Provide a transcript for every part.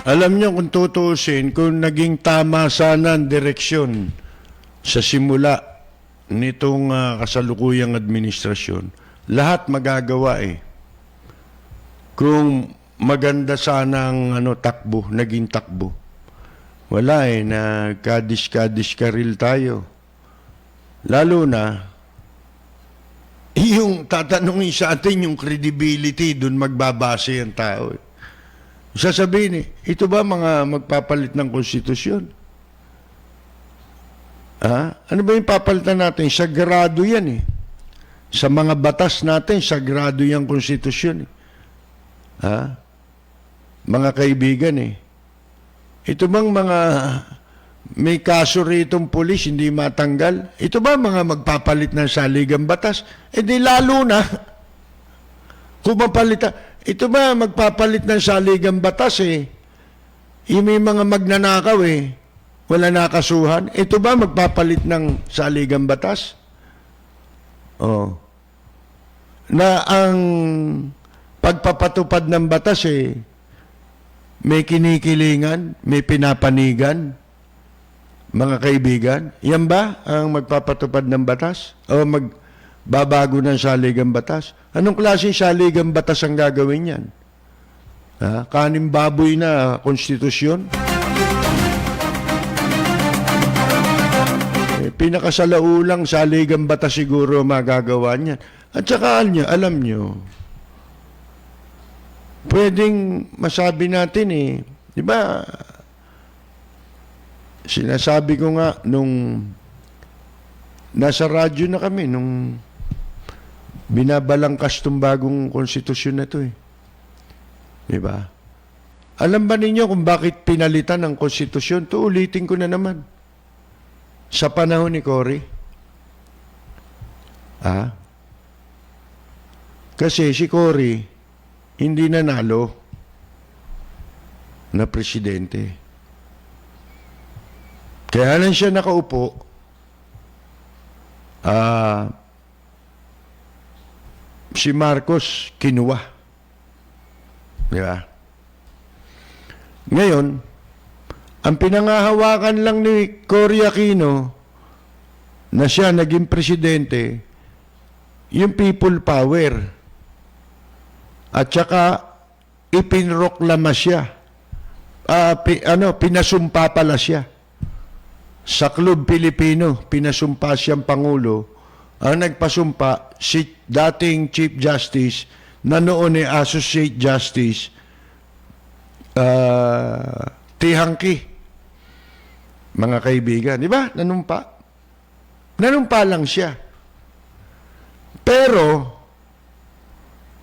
Alam niyo kung tutuusin, kung naging tama sana ang direksyon sa simula nitong kasalukuyang administrasyon, lahat magagawa eh. Kung maganda sana ang takbo, naging takbo. Wala eh, nagkadis-kadis-karil tayo. Lalo na, yung tatanungin sa atin yung credibility, dun magbabase ang tao eh. Sasabihin eh, ito ba mga magpapalit ng konstitusyon? Ano ba yung papalitan natin? Sagrado yan eh. Sa mga batas natin, sagrado yung konstitusyon eh. Mga kaibigan eh. Ito bang mga may kaso ritong pulis hindi matanggal? Ito ba mga magpapalit ng saligang batas? Eh di lalo na. Kung mapalitan, ito ba magpapalit ng saligang batas eh? Yung may mga magnanakaw eh. Wala nakasuhan. Ito ba magpapalit ng saligang batas? Oh. Na ang pagpapatupad ng batas eh, may kinikilingan, may pinapanigan, mga kaibigan. Yan ba ang magpapatupad ng batas? O magbabago ng saligang batas? Anong klaseng saligang batas ang gagawin yan? Kanin baboy na konstitusyon? Pinakasalaulang saligang batas siguro magagawa niyan. At saka alam nyo, pwedeng masabi natin eh, di ba, sinasabi ko nga nung nasa radyo na kami, nung binabalangkas tong bagong konstitusyon na to eh. Di ba? Alam ba ninyo kung bakit pinalitan ang konstitusyon? To ulitin ko na naman. Sa panahon ni Cory. Kasi si Cory hindi nanalo na presidente. Kaya lang siya nakaupo, si Marcos kinuha. Di ba? Ngayon, ang pinangahawakan lang ni Cory Aquino na siya naging presidente, yung people power. At saka, ipinroklama siya. Pinasumpa pala siya. Sa Club Pilipino, pinasumpa siyang Pangulo. Ang nagpasumpa, si dating Chief Justice, na noon ay Associate Justice, Tihangki. Mga kaibigan, di ba? Nanumpa. Nanumpa lang siya. Pero,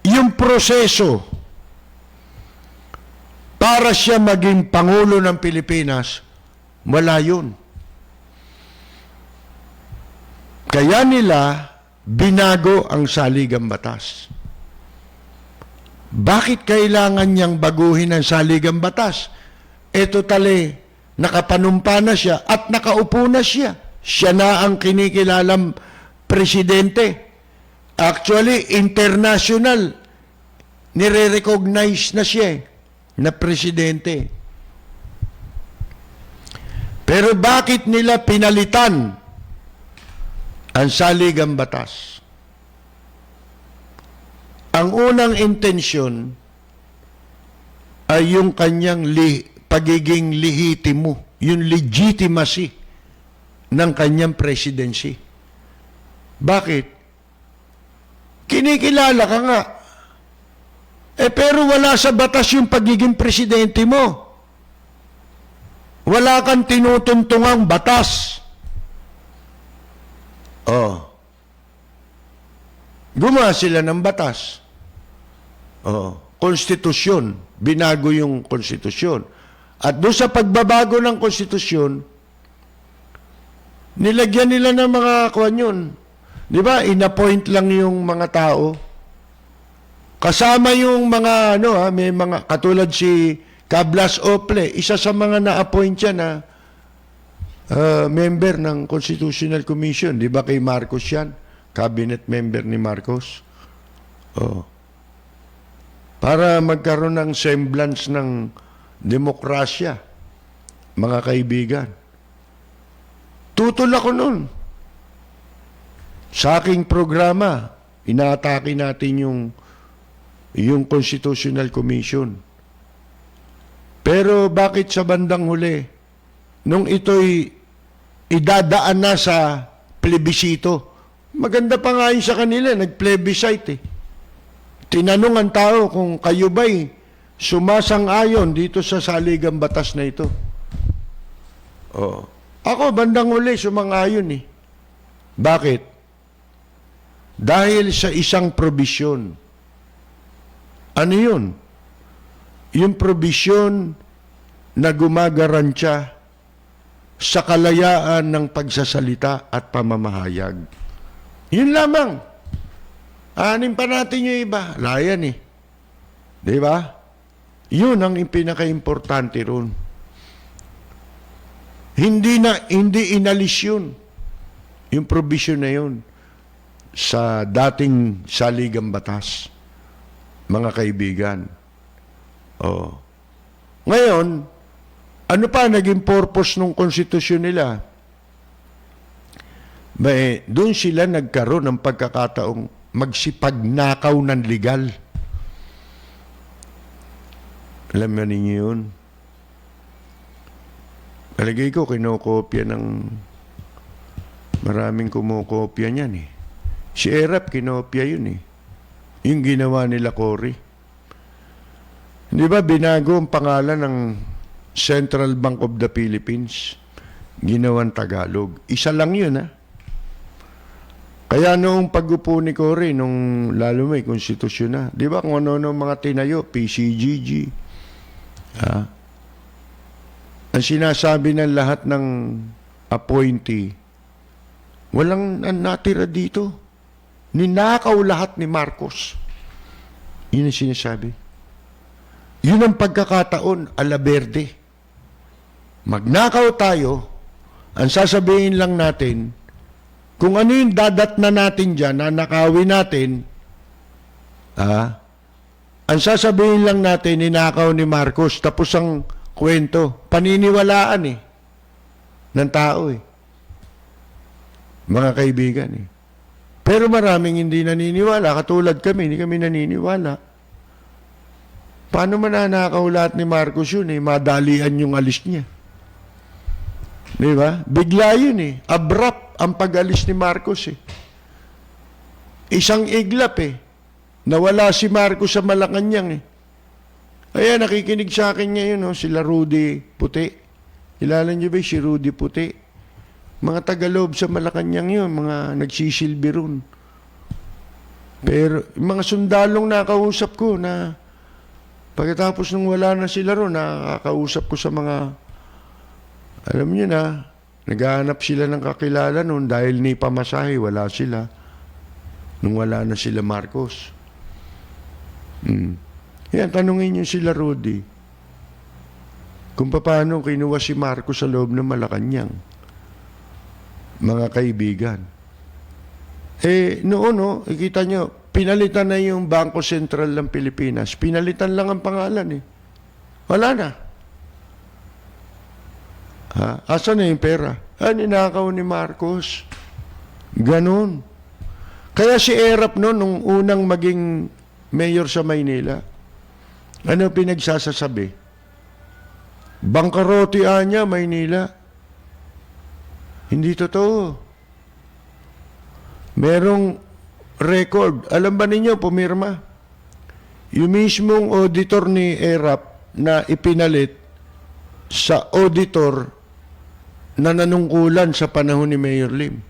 yung proseso para siya maging Pangulo ng Pilipinas, wala yun. Kaya nila binago ang saligang batas. Bakit kailangan niyang baguhin ang saligang batas? Ito tali, nakapanumpa na siya at nakaupo na siya. Siya na ang kinikilalang presidente. Actually, international, nire-recognize na siya na presidente. Pero bakit nila pinalitan ang saligang batas? Ang unang intensyon ay yung kanyang pagiging lehitimo, yung legitimacy ng kanyang presidency. Bakit? Kinikilala ka nga. Pero wala sa batas yung pagiging presidente mo. Wala kang tinutuntungang batas. Gumawa sila ng batas. Konstitusyon. Binago yung konstitusyon. At doon sa pagbabago ng konstitusyon, nilagyan nila ng mga kuwan yun. Di ba? In-appoint lang yung mga tao. Kasama yung mga, may mga, katulad si Cablas Ople, isa sa mga na-appoint siya na member ng Constitutional Commission. Di ba kay Marcos yan? Cabinet member ni Marcos. Para magkaroon ng semblance ng demokrasya, mga kaibigan. Tutol ako nun. Sa aking programa, inaatake natin yung Constitutional Commission. Pero bakit sa bandang huli, nung ito'y idadaan na sa plebisito, maganda pa nga yun sa kanila, nag-plebiscite eh. Tinanong ang tao kung kayo ba'y sumasang-ayon dito sa saligang batas na ito. Oh. Ako, bandang huli, sumang-ayon eh. Bakit? Dahil sa isang probisyon. Ano yun? Yung probisyon na gumagarantya sa kalayaan ng pagsasalita at pamamahayag. Yun lamang. Anin pa natin yung iba. Layan eh. Di ba? Yun ang pinaka-importante ron. Hindi inalis yun. Yung provision na yun sa dating saligang batas. Mga kaibigan. Oh. Ngayon, ano pa naging purpose ng konstitusyon nila? Doon sila nagkaroon ng pagkakataong magsipagnakaw ng legal. Alam mo ninyo yun? Palagay ko, kinokopya ng maraming kumokopya niyan eh. Si Erap, kinopya yun eh. Yung ginawa nila Cory. Di ba binago ang pangalan ng Central Bank of the Philippines? Ginawan Tagalog. Isa lang yun ha. Kaya noong pag-upo ni Cory, nung lalo may konstitusyon na, di ba kung ano-ano mga tinayo, PCGG, ang sinasabi ng lahat ng appointee, walang natira dito. Ninakaw lahat ni Marcos. Yun ang sinasabi. Yun ang pagkakataon, alaberde. Magnakaw tayo, ang sasabihin lang natin, kung ano yung dadat na natin dyan, na nakawin natin, ang sasabihin lang natin, ninakaw ni Marcos, tapos ang kwento, paniniwalaan eh, ng tao eh. Mga kaibigan eh. Pero maraming hindi naniniwala, katulad kami, hindi kami naniniwala. Paano mananakaw lahat ni Marcos yun eh, madalian yung alis niya. Di ba? Bigla yun eh, abrupt ang pag-alis ni Marcos eh. Isang iglap eh, nawala si Marcos sa Malacanang eh. Kaya nakikinig sa akin ngayon, no, sila Rudy Puti. Kilala niyo ba si Rudy Puti? Mga tagaloob sa Malacanang yun, mga nagsisilbi ron. Pero mga sundalong nakausap ko na pagkatapos nung wala na sila ron, nakakausap ko sa mga, alam niyo na, naghahanap sila ng kakilala noon dahil ni pamasahe, wala sila. Nung wala na sila Marcos. Yan, tanungin niyo sila Rudy kung paano kinuha si Marcos sa loob ng Malacanang. Mga kaibigan. Noon, ikita nyo, pinalitan na yung Bangko Sentral ng Pilipinas. Pinalitan lang ang pangalan eh. Wala na. Asan na yung pera? Ninakaw ni Marcos. Ganon. Kaya si Erap noon, nung unang maging mayor sa Maynila, ano pinagsasasabi? Bangkarote niya, Maynila. Hindi totoo. Merong record. Alam ba ninyo, pumirma? Yung mismong auditor ni Erap na ipinalit sa auditor na nanungkulan sa panahon ni Mayor Lim.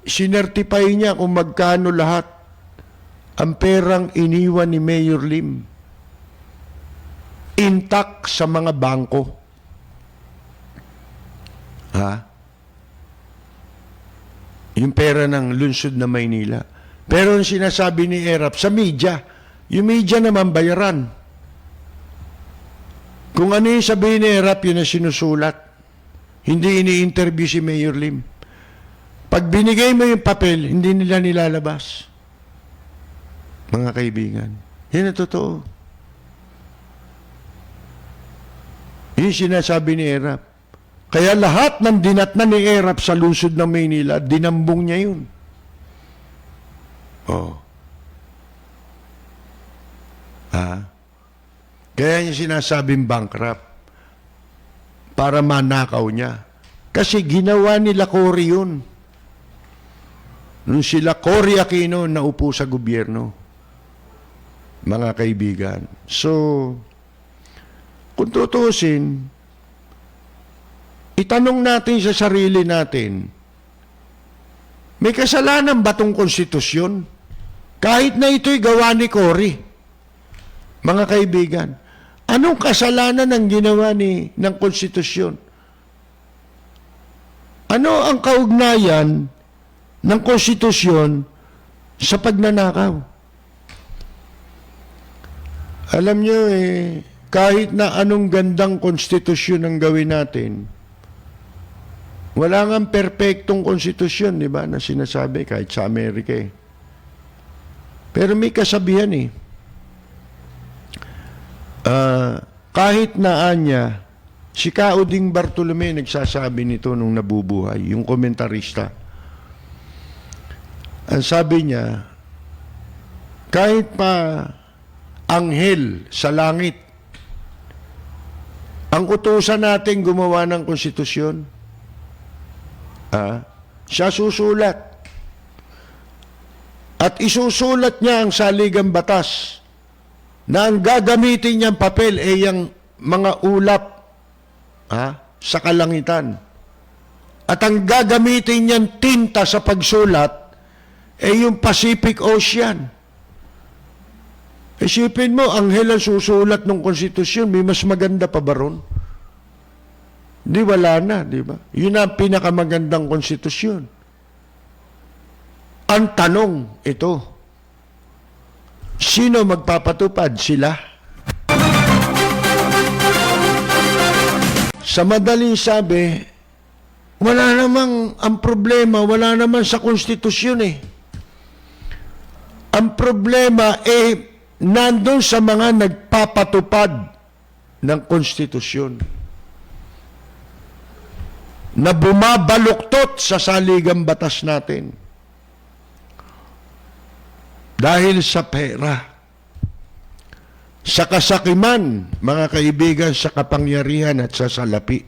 Sinertify niya kung magkano lahat ang perang iniwan ni Mayor Lim. Intact sa mga bangko. Yung pera ng lungsod na Maynila. Pero ang sinasabi ni Erap sa media, yung media naman bayaran. Kung ano yung sabihin ni Erap, yun ang sinusulat. Hindi ini-interview si Mayor Lim. Pag binigay mo yung papel, hindi nila nilalabas. Mga kaibigan. Yan ang totoo. Yung sinasabi ni Erap. Kaya lahat ng dinatnan ni Erap sa lungsod ng Maynila, dinambong niya yun. Oh. Kaya niya sinasabing bankrupt para manakaw niya. Kasi ginawa nila Cory yun. Nung sila Cory Aquino naupo sa gobyerno. Mga kaibigan. So, kung tutusin, itanong natin sa sarili natin, may kasalanan ba itong konstitusyon? Kahit na ito'y gawa ni Cory. Mga kaibigan, anong kasalanan ang ginawa ng konstitusyon? Ano ang kaugnayan ng konstitusyon sa pagnanakaw? Alam nyo kahit na anong gandang konstitusyon ang gawin natin, wala nga perpektong konstitusyon, di ba, na sinasabi kahit sa Amerika Pero may kasabihan kahit na anya, si Cauding Bartolome nagsasabi nito nung nabubuhay, yung komentarista. Ang sabi niya, kahit pa anghel sa langit, ang utusan natin gumawa ng konstitusyon, siya susulat. At isusulat niya ang saligang batas na ang gagamitin niyang papel ay yung mga ulap sa kalangitan. At ang gagamitin niyang tinta sa pagsulat ay yung Pacific Ocean. Isipin mo, anghel ang susulat ng konstitusyon, may mas maganda pa ba ron? Di wala na, di ba? Yun ang pinakamagandang konstitusyon. Ang tanong ito, sino magpapatupad? Sila? Sa madaling sabi, wala namang, ang problema, wala naman sa konstitusyon Ang problema nandun sa mga nagpapatupad ng konstitusyon na bumabaluktot sa saligang batas natin dahil sa pera, sa kasakiman, mga kaibigan, sa kapangyarihan at sa salapi.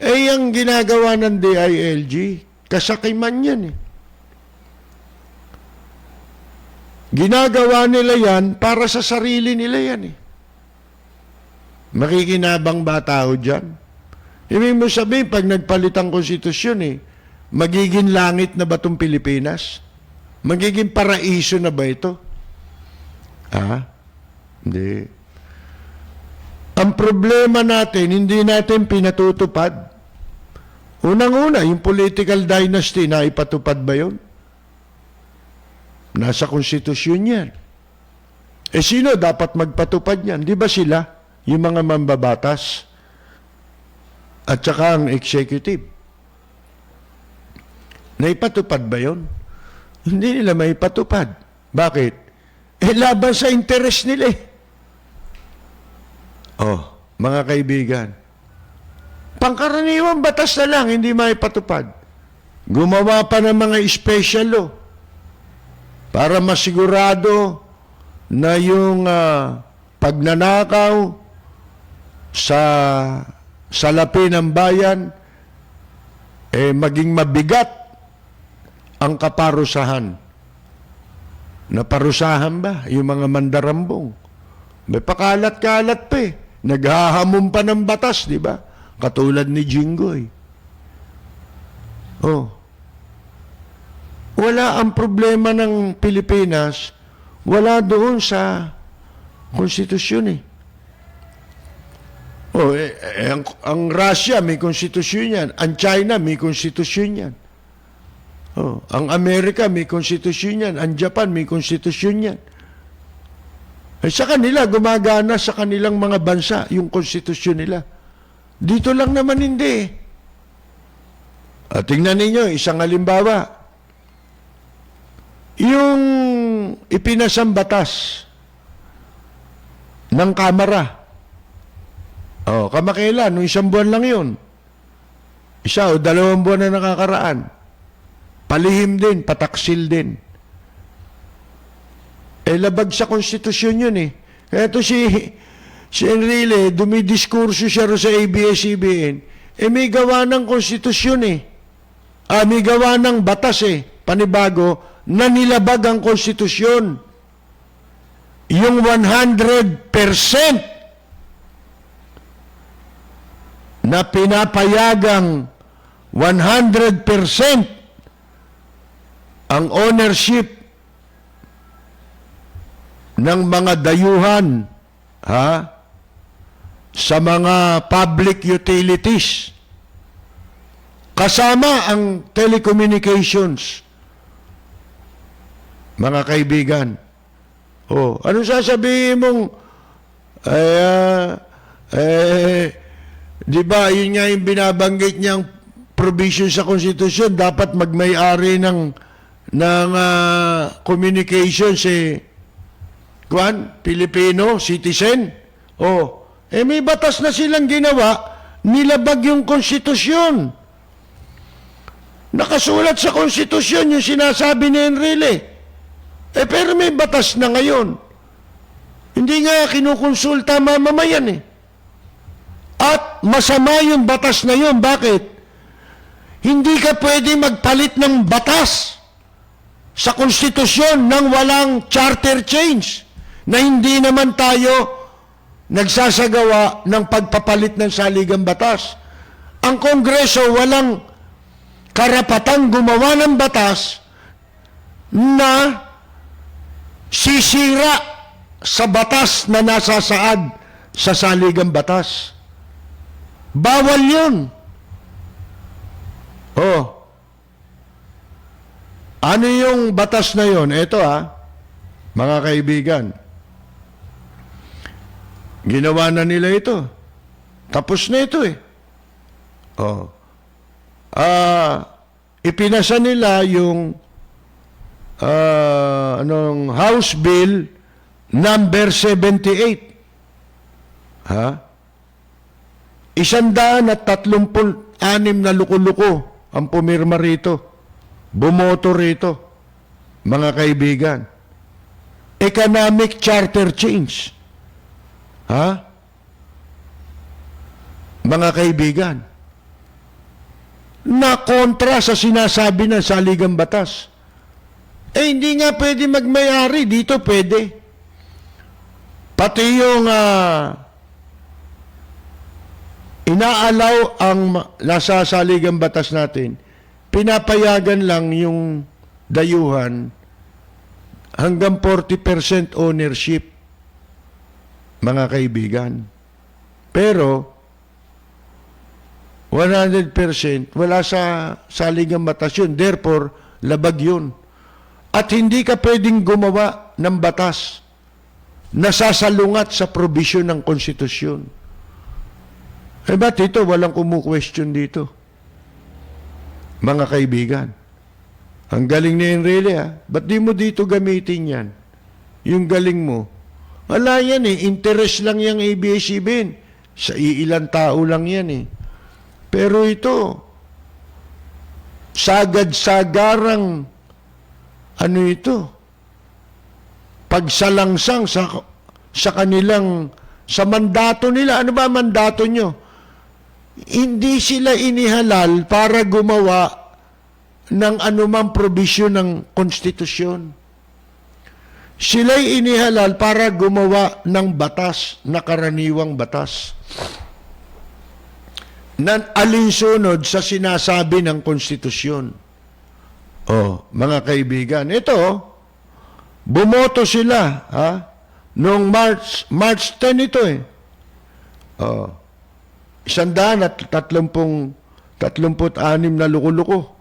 Ang ginagawa ng DILG, kasakiman yan Ginagawa nila yan para sa sarili nila yan Makikinabang ba tao dyan? Ibig mo sabihin, pag nagpalit ang konstitusyon magiging langit na ba itong Pilipinas? Magiging paraiso na ba ito? Hindi. Ang problema natin, hindi natin pinatutupad. Unang-una, yung political dynasty, na ipatupad ba yun? Nasa konstitusyon yan. Sino dapat magpatupad yan? Di ba sila? Yung mga mambabatas at saka ang executive. Naipatupad ba yun? Hindi nila maipatupad. Bakit? Laban sa interes nila mga kaibigan. Pangkaraniwang batas na lang, hindi maipatupad. Gumawa pa ng mga special law para masigurado na yung pagnanakaw sa salapi ng bayan maging mabigat ang kaparusahan. Naparusahan ba yung mga mandarambong? May pakalat-kalat pa Naghahamon pa ng batas, di ba? Katulad ni Jinggoy. Wala ang problema ng Pilipinas, wala doon sa konstitusyon ang Russia may konstitusyon yan, ang China may konstitusyon yan. Ang Amerika may konstitusyon yan, ang Japan may konstitusyon yan. Sa kanila, gumagana sa kanilang mga bansa yung konstitusyon nila. Dito lang naman hindi. Tingnan ninyo, isang halimbawa. Yung ipinasang batas ng Kamara. Kamakailan, nung 1 buwan lang yun. 1 o 2 buwan na nakakaraan. Palihim din, pataksil din. Labag sa konstitusyon yun eh. Kaya ito si Enrile, dumidiskurso siya ro sa ABS-CBN, may gawa ng konstitusyon eh. May gawa ng batas eh, panibago, na nilabag ang konstitusyon. Yung 100% na pinapayagang 100% ang ownership ng mga dayuhan sa mga public utilities kasama ang telecommunications. Mga kaibigan, ano sasabihin mong di ba, yun nga yung binabanggit niyang provision sa konstitusyon, dapat magmay-ari ng communications Pilipino citizen. May batas na silang ginawa, nilabag yung konstitusyon. Nakasulat sa konstitusyon yung sinasabi ni Enrile. Pero may batas na ngayon. Hindi nga kinukonsulta mamamayan eh. At masama yung batas na yun. Bakit? Hindi ka pwede magpalit ng batas sa konstitusyon nang walang charter change na hindi naman tayo nagsasagawa ng pagpapalit ng saligang batas. Ang Kongreso walang karapatang gumawa ng batas na sisira sa batas na nasasaad sa saligang batas. Bawal yun. Ano yung batas na yun? Ito mga kaibigan. Ginawa na nila ito. Tapos na ito eh. Ipinasa nila yung House Bill number 78. 136 na luko-luko ang pumirma rito. Bumoto rito, mga kaibigan. Economic charter change. Mga kaibigan, na kontra sa sinasabi ng saligang batas. Hindi nga pwede magmayari. Dito pwede. Pati yung inaalaw ang nasa saligang batas natin, pinapayagan lang yung dayuhan hanggang 40% ownership, mga kaibigan. Pero 100% wala sa saligang batas yun. Therefore, labag yun. At hindi ka pwedeng gumawa ng batas na sasalungat sa provision ng konstitusyon. Ba't ito? Walang kumu-question dito. Mga kaibigan. Ang galing ni Enrile, ba't di mo dito gamitin yan? Yung galing mo. Wala yan eh. Interest lang yung ABS-CBN. Sa iilang tao lang yan eh. Pero ito, sagad-sagarang pagsalangsang sa kanilang, sa mandato nila. Ano ba mandato nyo? Hindi sila inihalal para gumawa ng anumang probisyon ng konstitusyon. Sila'y inihalal para gumawa ng batas, na karaniwang batas, na alinsunod sa sinasabi ng konstitusyon. Mga kaibigan, ito, bumoto sila, noong March 10 ito eh. 136 na luko-luko.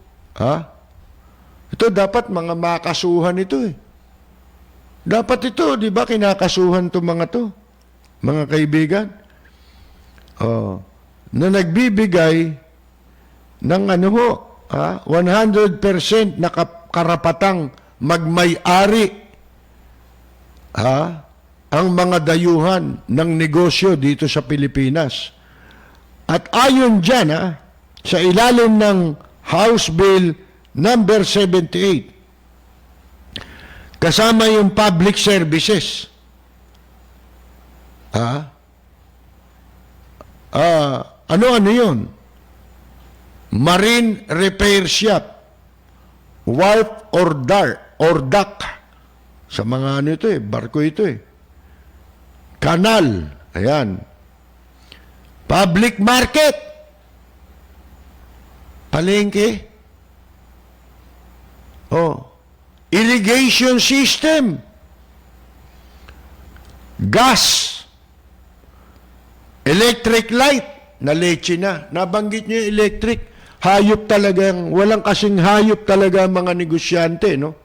Ito dapat mga makasuhan ito eh. Dapat ito, di ba, kinakasuhan to mga to, mga kaibigan. Na nagbibigay ng 100% na karapatang magmay-ari ang mga dayuhan ng negosyo dito sa Pilipinas. At ayon dyan, sa ilalim ng House Bill number 78, kasama yung public services. Ano yun? Marine repair shop, wharf or dock. Sa mga ano ito barko ito Kanal, ayan. Public market, palengke, irrigation system, gas, electric light, na leche na. Nabanggit niyo yung electric. Hayop talagang, walang kasing hayop talaga ang mga negosyante, no?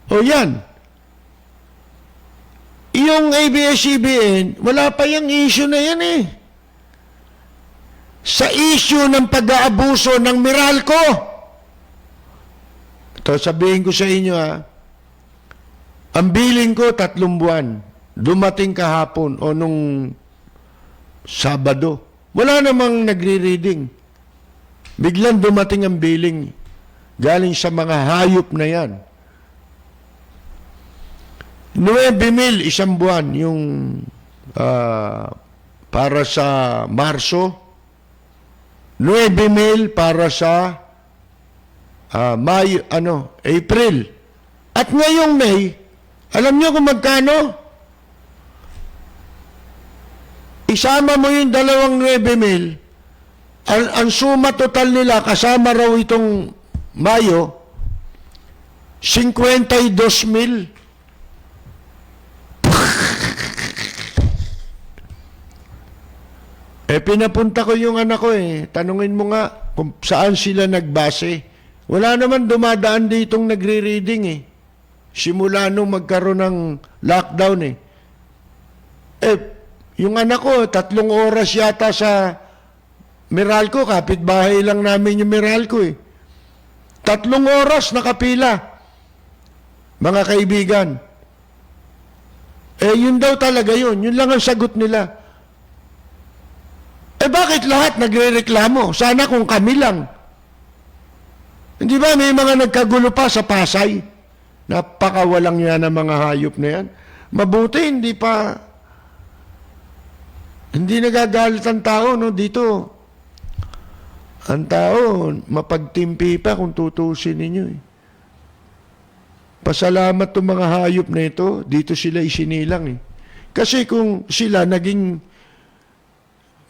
O yan. Yung ABS-CBN, wala pa yung issue na yan Sa issue ng pag-aabuso ng Meralco. Ito, sabihin ko sa inyo ang billing ko 3 buwan. Dumating kahapon o nung Sabado. Wala namang nagre-reading. Biglang dumating ang billing galing sa mga hayop na yan. 9,000 isang buwan yung para sa Marso, 9,000 para sa April. At ngayong May, alam niyo kung magkano? Isama mo yung 9,000, ang suma total nila kasama raw itong Mayo, 52,000. Pinapunta ko yung anak ko Tanungin mo nga kung saan sila nagbase. Wala naman dumadaan ditong nagre-reading Simula nung magkaroon ng lockdown yung anak ko, 3 oras yata sa Meralco. Kapitbahay lang namin yung Meralco 3 oras nakapila. Mga kaibigan. Yun daw talaga yun. Yun lang ang sagot nila. Bakit lahat nagre-reklamo? Sana kung kami lang. Hindi ba may mga nagkagulo pa sa Pasay? Napakawalang yan ng mga hayop na yan. Mabuti hindi nagagalit ang tao, no? Dito, ang tao, mapagtimpi pa kung tutusin ninyo Pasalamat itong mga hayop na ito, dito sila isinilang Kasi kung sila naging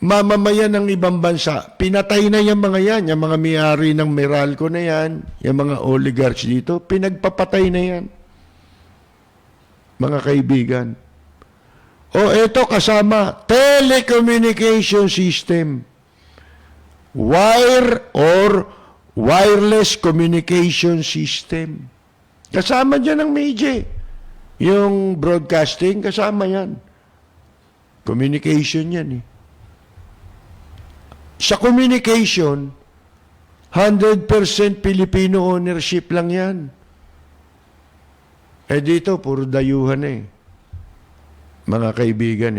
mamamayan ng ibang bansa, pinatay na yung mga yan, yung mga may-ari ng Meralco na yan, yung mga oligarchs dito, pinagpapatay na yan. Mga kaibigan. Ito kasama, telecommunication system. Wire or wireless communication system. Kasama dyan ang media. Yung broadcasting, kasama yan. Communication yan Sa communication, 100% Filipino ownership lang yan. Dito, puro dayuhan mga kaibigan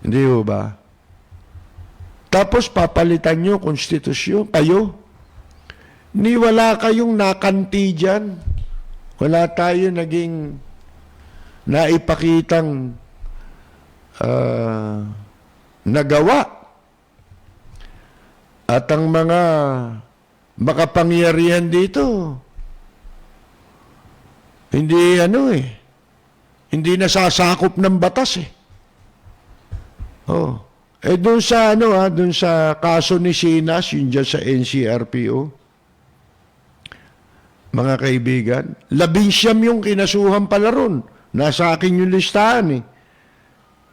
Hindi ho ba? Tapos papalitan nyo konstitusyon, kayo. Ni wala kayong nakanti dyan. Wala tayo naging naipakitang nagawa. At ang mga makapangyarihan dito, hindi hindi nasasakop ng batas doon sa doon sa kaso ni Sinas, yun dyan sa NCRPO, mga kaibigan, 19 yung kinasuhan pala ron. Nasa akin yung listahan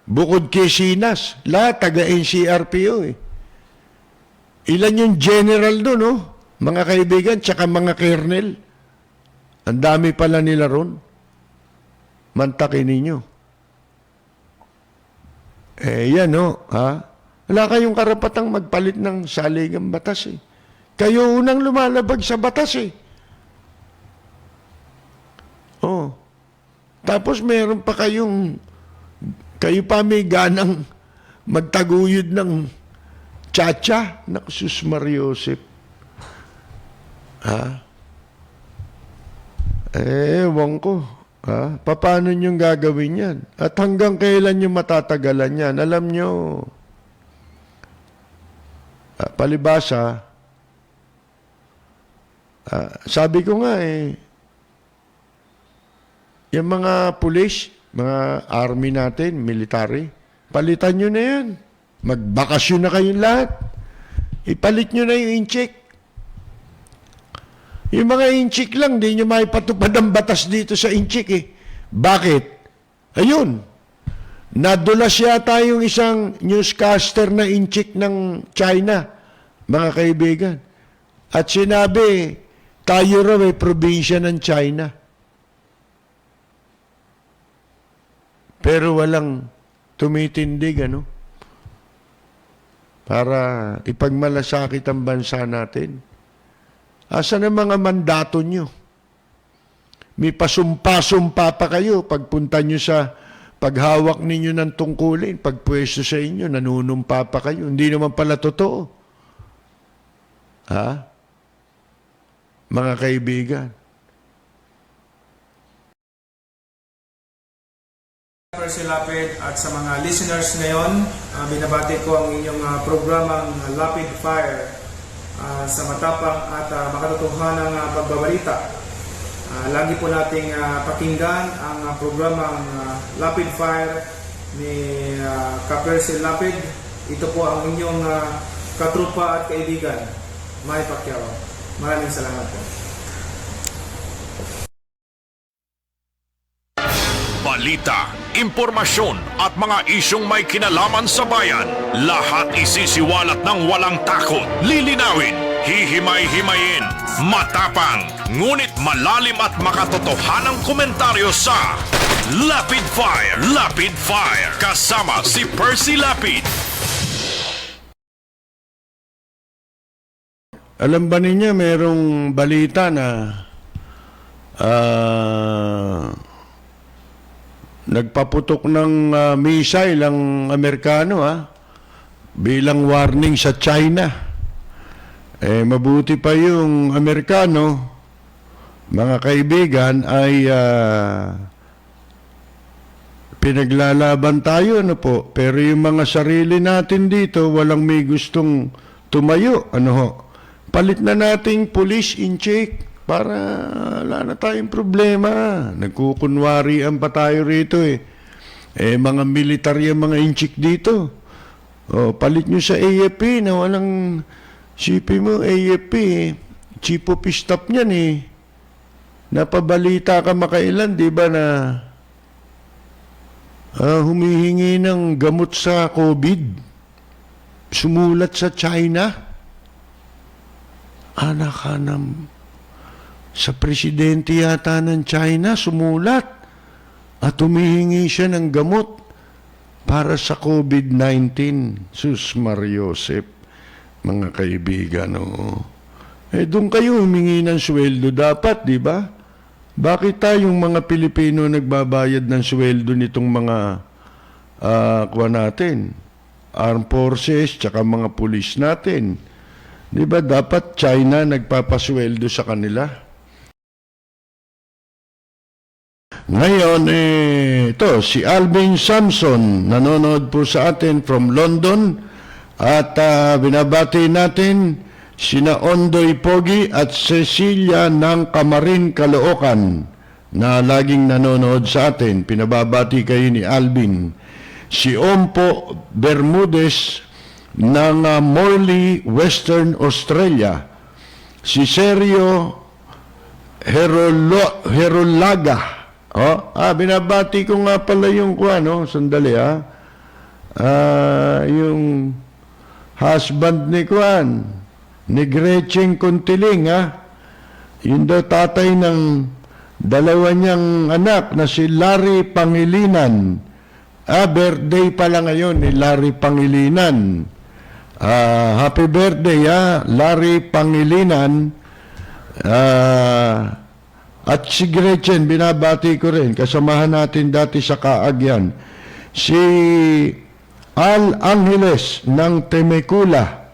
Bukod kay Sinas, lahat taga NCRPO Ilan yung general doon, mga kaibigan, tsaka mga kernel. Ang dami pala nila ron. Mantakin ninyo. Yan, Wala kayong karapatang magpalit ng saligang batas, Kayo unang lumalabag sa batas, Tapos meron pa kayo pa may ganang magtaguyod ng tsa-tsa. Naku, sus Mariosep. Ha? Ewan ko. Ha? Paano nyo gagawin yan? At hanggang kailan nyo matatagalan yan? Alam nyo, palibasa, sabi ko nga yung mga pulis, mga army natin, military, palitan nyo na yan. Magbakasyon na kayong lahat. Ipalit nyo na yung incheck. Yung mga inchik lang, di nyo maipatupad ang batas dito sa inchik eh. Bakit? Ayun. Nadulas yata yung isang newscaster na inchik ng China, mga kaibigan. At sinabi, tayo raw ay probinsya ng China. Pero walang tumitindig, ano? Para ipagmalasakit ang bansa natin. Asan ang mga mandato nyo? May pasumpa-sumpa pa kayo pagpunta nyo sa paghawak ninyo ng tungkulin, pagpwesto sa inyo, nanunumpa pa kayo. Hindi naman pala totoo. Ha? Mga kaibigan. Percy Lapid at sa mga listeners ngayon, binabati ko ang inyong programang Lapid Fire sa matapang at makatotohanang pagbabalita. Lagi po nating pakinggan ang programang Lapid Fire ni Percy Lapid. Ito po ang inyong katrupa at kaibigan, Manny Pacquiao. Maraming salamat po. Balita, impormasyon at mga isyong may kinalaman sa bayan. Lahat isisiwalat ng walang takot. Lilinawin, hihimay-himayin, matapang, ngunit malalim at makatotohanang komentaryo sa Lapid Fire. Lapid Fire. Kasama si Percy Lapid. Alam ba ninyo, merong balita na nagpaputok ng missile ang Amerikano bilang warning sa China. Mabuti pa yung Amerikano, mga kaibigan, ay pinaglalaban tayo, ano po. Pero yung mga sarili natin dito, walang may gustong tumayo, ano ho. Palit na nating police in check. Para wala na tayong problema. Nagkukunwarian pa tayo rito mga military ang mga inchik dito. Palit nyo sa AFP na walang sipi mo AFP Chief of Staff niyan Napabalita ka makailan, di ba na humihingi ng gamot sa COVID. Sumulat sa China. Anak-anam. Sa presidente yata ng China, sumulat at humihingi siya ng gamot para sa COVID-19. Sus Mariosep, mga kaibigan, doon kayo humingi ng sweldo dapat, di ba? Bakit tayong mga Pilipino nagbabayad ng sweldo nitong mga natin? Armed Forces, tsaka mga pulis natin. Di ba dapat China nagpapasweldo sa kanila? Ngayon, ito, si Alvin Samson, nanonood po sa atin from London, at binabati natin sina Ondoy Pogi at Cecilia ng Kamarin, Caloocan, na laging nanonood sa atin. Pinababati kayo ni Alvin. Si Ompo Bermudez ng Morley, Western Australia. Si Sergio Herolaga. Binabati ko nga pala yung sandali yung husband ni ni Gretchen Contiling Yun daw tatay ng dalawa niyang anak na si Larry Pangilinan. Birthday pala ngayon ni Larry Pangilinan. Happy birthday Larry Pangilinan. At At si Gretchen, binabati ko rin. Kasamahan natin dati sa Kaag yan. Si Al Angeles ng Temecula,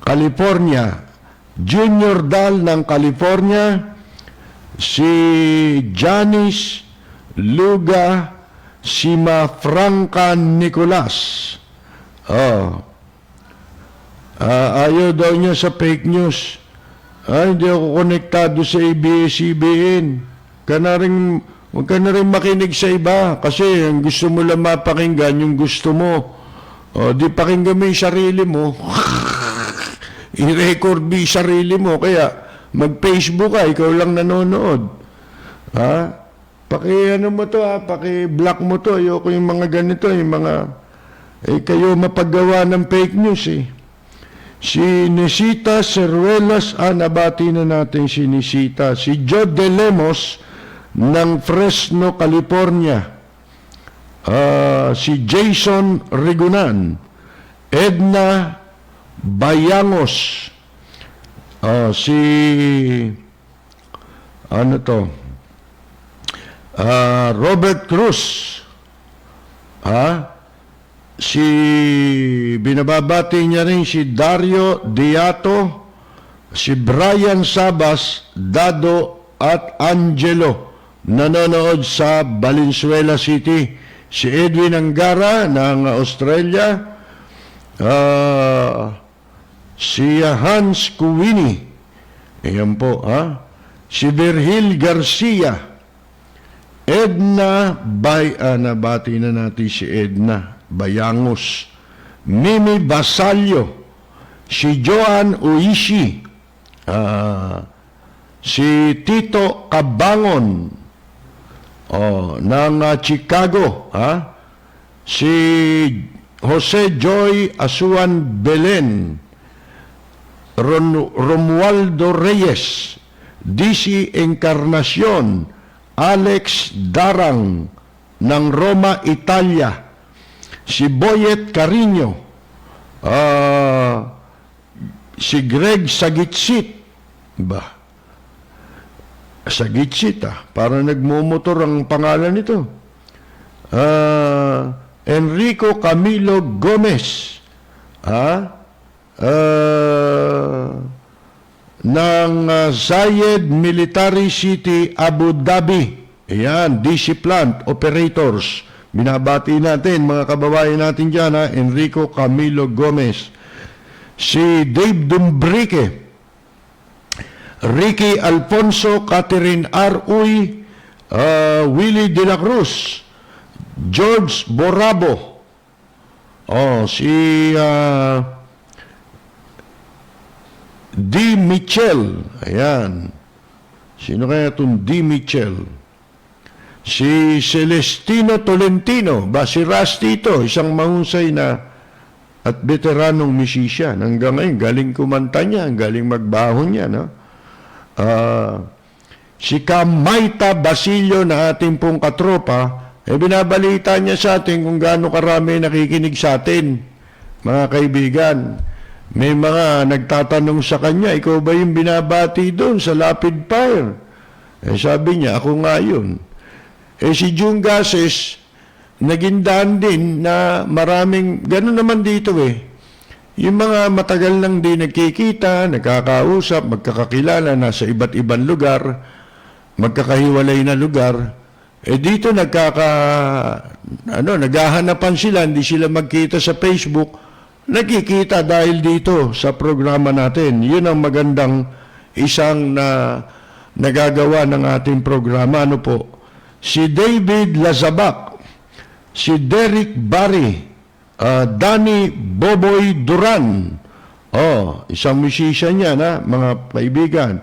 California. Junior Dal ng California. Si Janice Luga Sima Franca Nicolas. Ayaw daw niya sa fake news. Hindi ako konektado sa ABS-CBN. Huwag ka na rin makinig sa iba kasi ang gusto mo lang mapakinggan yung gusto mo. Di pakinggan mo yung sarili mo. I-record mo yung sarili mo. Kaya mag-Facebook ka, ikaw lang nanonood. Paki-ano mo to, paki-block mo to. Ayoko yung mga ganito, yung mga... kayo mapagawa ng fake news Si Nisita Ceruelas, nabati na natin si Nisita. Si Joe De Lemos ng Fresno, California. Si Jason Rigunan. Edna Bayangos. Si Robert Cruz. Si binababati niya rin si Dario Diato, si Brian Sabas, Dado at Angelo nanonood sa Valenzuela City. Si Edwin Angara ng Australia, si Hans Kuwini, ayan po, si Virgil Garcia, Edna nabati na natin si Edna Bayangos, Mimi Basalio, si Joan Uishi, si Tito Cabangon ng Chicago, si Jose Joy Asuan Belen, Romualdo Reyes, DC Encarnacion, Alex Darang ng Roma, Italia, si Boyet Carino, si Greg Sagitsit, Sagitsit, para nagmumotor ang pangalan nito. Enrico Camilo Gomez, ng Zayed Military City, Abu Dhabi. Ayan, DC Plant Operators. Binabati natin, mga kababayan natin dyan, Enrico Camilo Gomez. Si Dave Dumbrique, Ricky Alfonso, Catherine R. Uy, Willie De La Cruz, George Borabo, si D. Michel, ayan. Sino kaya itong D. Michel? Si Celestino Tolentino, si Rusty ito, isang mahusay na at veteranong musician. Hanggang ngayon, galing kumanta niya, galing magbahon niya, no? Si Kamaita Basilio na ating pong katropa, binabalita niya sa atin kung gaano karami nakikinig sa atin, mga kaibigan. May mga nagtatanong sa kanya, ikaw ba yung binabati doon sa Lapid Fire? Sabi niya, ako nga yun. Si June Gases, naging daan din na maraming, gano'n naman dito Yung mga matagal nang di nagkikita, nagkakausap, magkakakilala, nasa iba't ibang lugar, magkakahiwalay na lugar, dito naghahanapan sila, hindi sila magkita sa Facebook, nagkikita dahil dito sa programa natin. Yun ang magandang isang nagagawa ng ating programa. Si David Lazabak, si Derek Barry, Danny Boboy Duran, isang musician yan, mga kaibigan.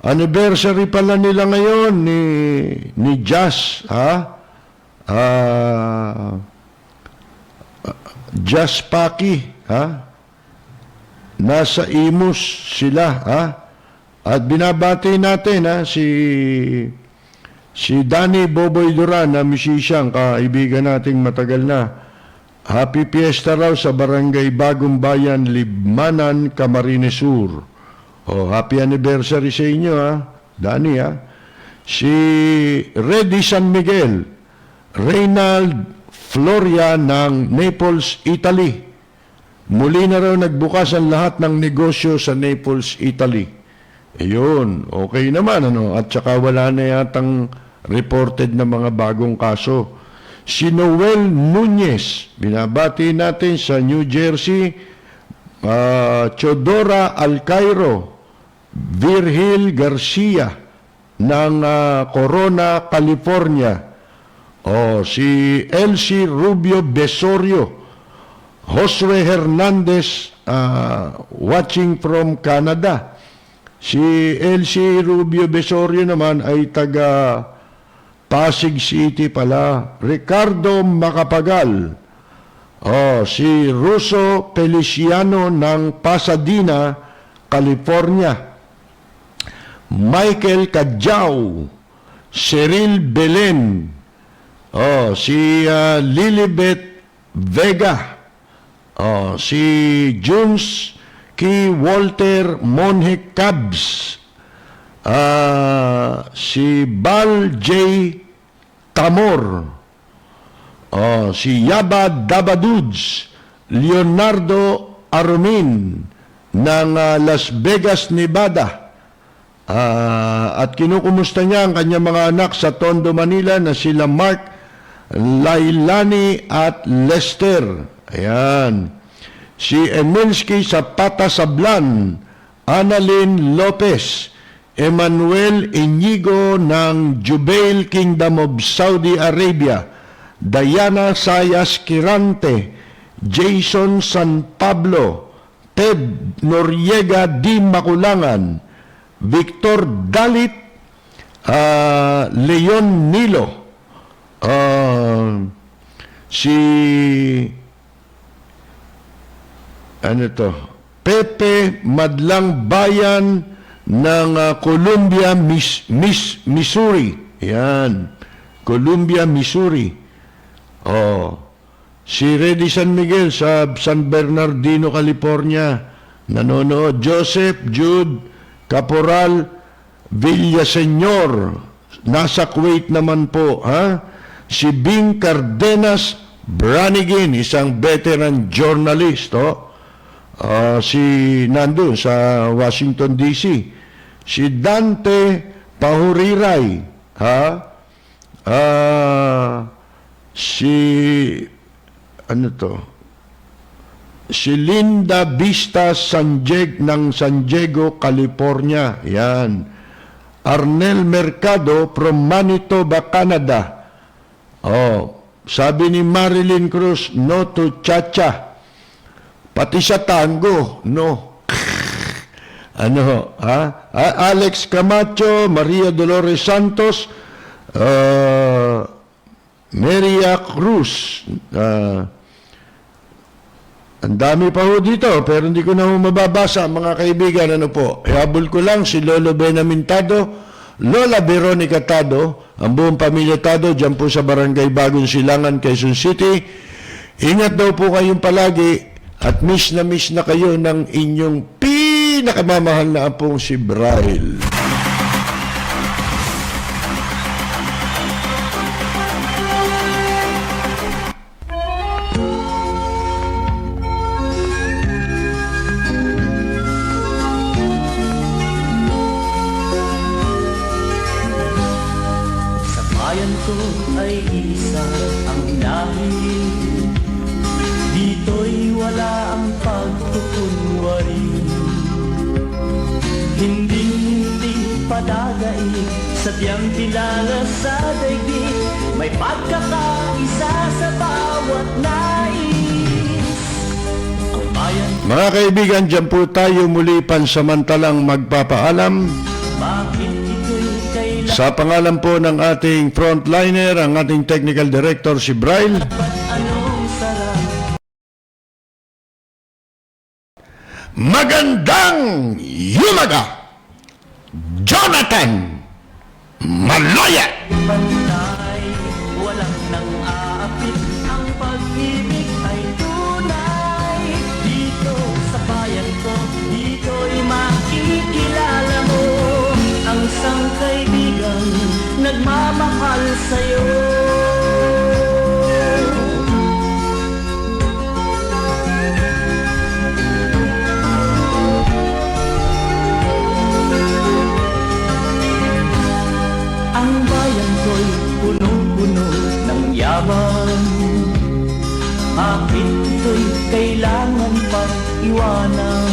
Anniversary pala nila ngayon ni Jazz, Jazz Paki, nasa Imus sila, At binabati natin si Danny Boboy Duran, na musician, kaibigan nating matagal na. Happy Fiesta raw sa Barangay Bagong Bayan, Libmanan, Camarines Sur. Happy anniversary sa inyo, Dani ha. Si Reddy San Miguel, Reynald Floria ng Naples, Italy. Muli na raw nagbukas ang lahat ng negosyo sa Naples, Italy. Ayun, okay naman ano. At saka wala na yatang reported na mga bagong kaso. Si Noel Nunez, binabati natin sa New Jersey, Chodora Alcairo, Virgil Garcia ng Corona, California. Si Elsie Rubio Besorio, Josue Hernandez, watching from Canada. Si Elsie Rubio Besorio naman ay taga Pasig City pala. Ricardo Macapagal. Si Russo Feliciano ng Pasadena, California. Michael Cadjao. Cyril Belen. Si Lilibet Vega. Si Junes Key Walter Monhe Cabs. Si Bal J. Tamor. Si Yaba Dabaduds, Leonardo Armin ng Las Vegas, Nevada. At kinukumusta niya ang kanyang mga anak sa Tondo, Manila na sila Mark, Lailani at Lester. Ayan. Si Emilski Zapata Sablan, Annalyn Lopez, Emmanuel Inigo ng Jubail Kingdom of Saudi Arabia, Diana Sayas Kirante, Jason San Pablo, Ted Noriega D. Makulangan, Victor Dalit, Leon Nilo, si Pepe Madlang Bayan ng Columbia, Missouri. Yan. Columbia, Missouri. Si Reddy San Miguel sa San Bernardino, California. Nanonood. Joseph Jude Caporal Villaseñor. Nasa Kuwait naman po. Si Bing Cardenas Branigin, isang veteran journalist. Si nandun sa Washington, D.C. Si Dante Pahuriray. Si Linda Vista Sanjeg ng San Diego, California. Yan. Arnel Mercado from Manitoba, Canada. Sabi ni Marilyn Cruz, no to cha-cha. Pati sa tango, no. Alex Camacho, Maria Dolores Santos, Maria Cruz. Ang dami pa ho dito, pero hindi ko na ho mababasa, mga kaibigan. Ihabol ko lang si Lolo Benamin Tado, Lola Veronica Tado, ang buong pamilya Tado, dyan po sa Barangay Bagong Silangan, Quezon City. Ingat daw po kayong palagi at miss na kayo ng inyong pinakamamahal na apong si Braille. Ko ay isa ang lahi, dito'y wala ang pagkukunwari. Hindi padagaig, sadyang kilala sa daigdig, may pagkakaisa sa bawat nais. Ang bayan. Mga kaibigan, dyan po tayo muli pansamantalang magpapaalam. Bakit sa pangalan po ng ating frontliner, ang ating technical director si Braille. Magandang yumaga, Jonathan Maloya. Pantay, walang nang-aapit, ang pag-ibig ay tunay. Dito sa bayan ko, dito'y makikilala mo ang sang nagmamahal sa'yo. Ang bayan ko'y punong-puno ng yaman, bakit ito'y kailangan pang iwanan?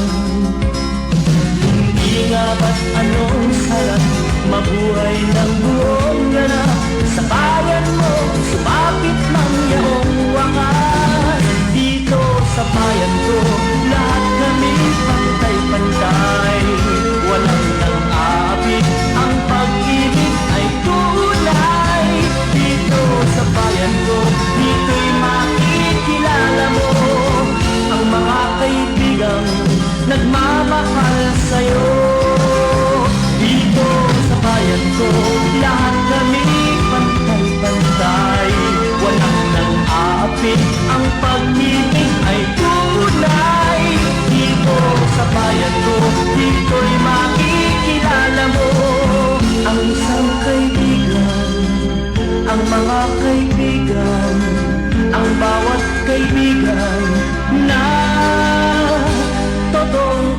Hindi nga ba't anong sarap mabuhay ng buong ganap sa bayan mo, sumapit ng iyong wakas. Dito sa bayan ko, lahat kami pantay-pantay, walang nang-aabit, ang pag-ibig ay tunay. Dito sa bayan ko, dito'y makikilala mo ang mga kaibigang nagmamahal sa'yo. Dito sa bayan ko, lahat kami pantay-pantay, walang nang-aapit, ang pag-ibig ay tunay. Dito sa bayan ko, dito'y makikilala mo ang isang kaibigan, ang mga kaibigan, ang bawat kaibigan na totoong